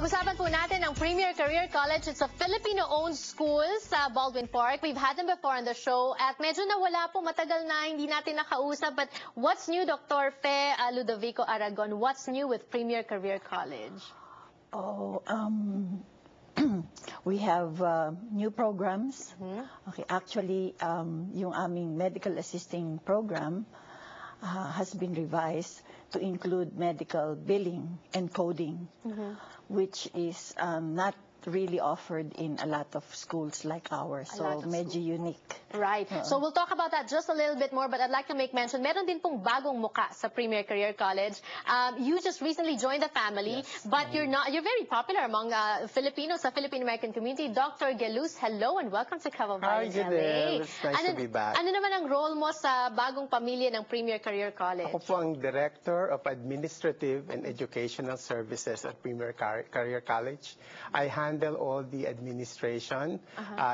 Pag-usapan po natin ang Premier Career College. It's a Filipino-owned school sa Baldwin Park. We've had them before on the show at medyo nawala po, matagal na hindi natin nakausap. But what's new, Dr. Fe Ludovico Aragon? What's new with Premier Career College? We have new programs. Okay, actually, yung aming medical assisting program has been revised to include medical billing and coding, which is not really offered in a lot of schools like ours. So medyo unique. Right. So we'll talk about that just a little bit more, but I'd like to make mention, meron din pong bagong muka sa Premier Career College. You just recently joined the family, but you're very popular among Filipinos, sa Philippine-American community. Dr. Gelus, hello and welcome to Kababayan LA. It's nice to be back. Ano naman ang role mo sa bagong pamilya ng Premier Career College? Ako po ang Director of Administrative and Educational Services at Premier Career College. I handle all the administration,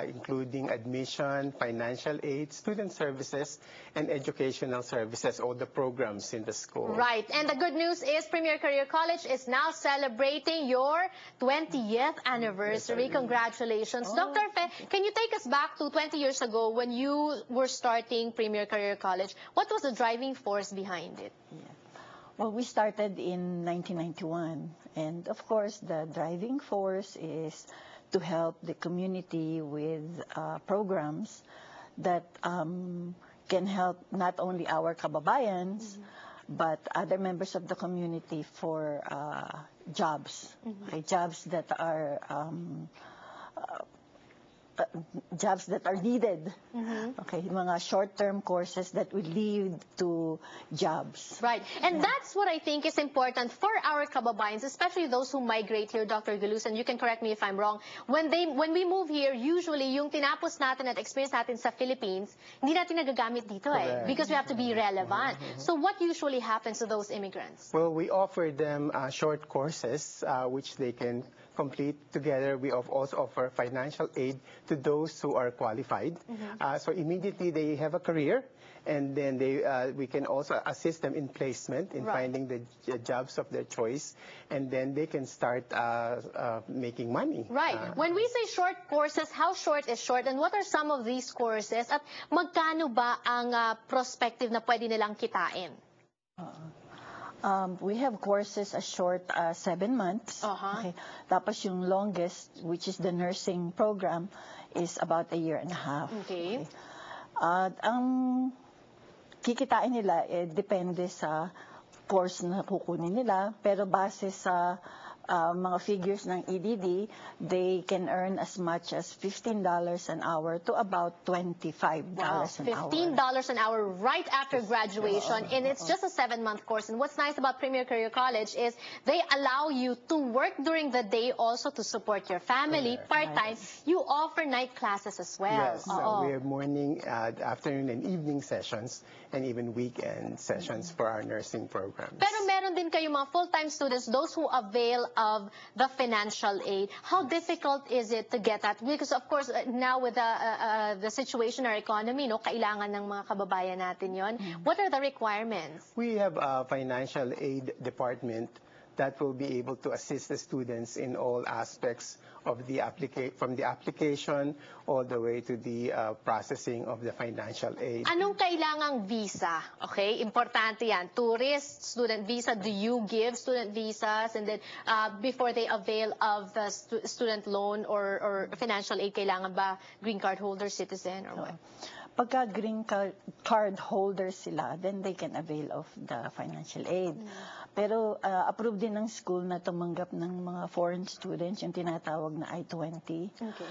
including admission, financial aid, student services, and educational services, all the programs in the school. Right. And the good news is Premier Career College is now celebrating your 20th anniversary. Congratulations. Dr. Fe, can you take us back to 20 years ago when you were starting Premier Career College? What was the driving force behind it? Well, we started in 1991, and of course, the driving force is to help the community with programs that can help not only our kababayans, but other members of the community for jobs, okay, jobs that are needed. Okay, mga short-term courses that will lead to jobs. Right. And that's what I think is important for our kababayans, especially those who migrate here, Dr. Gelus, and you can correct me if I'm wrong. When we move here, usually yung tinapos natin at experience natin sa Philippines, hindi natin nagagamit dito because we have to be relevant. So what usually happens to those immigrants? Well, we offer them short courses which they can complete together. We also offer financial aid to those who are qualified. So immediately they have a career, and then we can also assist them in placement, in finding the jobs of their choice, and then they can start making money. Right. When we say short courses, how short is short, and what are some of these courses, at magkano ba ang prospective na pwede nilang kitain? We have courses as short as 7 months. Okay. Tapos yung longest, which is the nursing program, is about 1.5 years. Okay. Ang kikitain nila, depende sa course na kukunin nila, pero base sa mga figures ng EDD, they can earn as much as $15 an hour to about $25 an hour. $15 an hour right after graduation, and it's just a 7-month course. And what's nice about Premier Career College is they allow you to work during the day also to support your family, part-time. You offer night classes as well. Yes, we have morning, afternoon, and evening sessions, and even weekend sessions for our nursing programs. Pero meron din kayo mga full-time students, those who avail of the financial aid. How difficult is it to get that? Because of course, now with the situation in our economy, kailangan ng mga kababayan natin yon. What are the requirements? We have a financial aid department that will be able to assist the students in all aspects of the from the application all the way to the processing of the financial aid. Anong kailangang visa? Okay, importante yan. Tourist, student visa. Do you give student visas? And then before they avail of the student loan or financial aid, kailangan ba green card holder, citizen, or what? Pagka green card holder sila, then they can avail of the financial aid. Pero approved din ng school na tumanggap ng mga foreign students, yung tinatawag na I-20. Okay.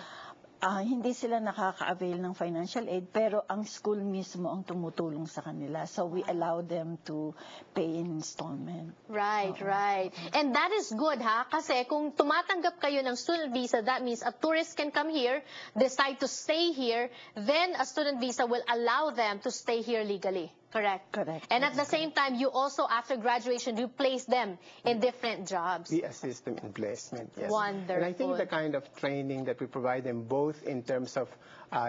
Hindi sila nakaka-avail ng financial aid, pero ang school mismo ang tumutulong sa kanila. So we allow them to pay in installment. Right, right. And that is good, ha? Kasi kung tumatanggap kayo ng student visa, that means a tourist can come here, decide to stay here, then a student visa will allow them to stay here legally. Correct. Correct. And at the same time, you also, after graduation, you place them in different jobs. We assist them in placement, yes. Wonderful. And I think the kind of training that we provide them, both in terms of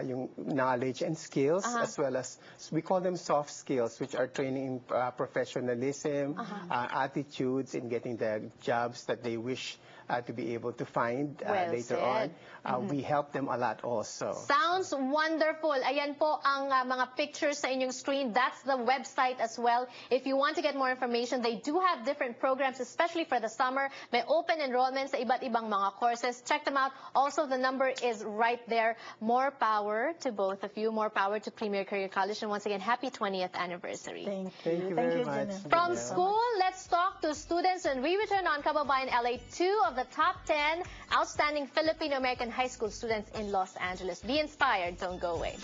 yung knowledge and skills, as well as, we call them soft skills, which are training in professionalism, attitudes in getting the jobs that they wish to be able to find Well later said. on. We help them a lot also. Sounds wonderful. Ayan po ang mga pictures sa inyong screen. That's the website as well. If you want to get more information, they do have different programs, especially for the summer. May open enrollment sa iba't ibang mga courses. Check them out. Also, the number is right there. More power to both of you. More power to Premier Career College. And once again, happy 20th anniversary. Thank Thank you very much. Janelle. From Yeah. school, let's talk to students when we return on Kababayan LA, 2 of the top 10 outstanding Filipino-American high school students in Los Angeles. Be inspired, don't go away.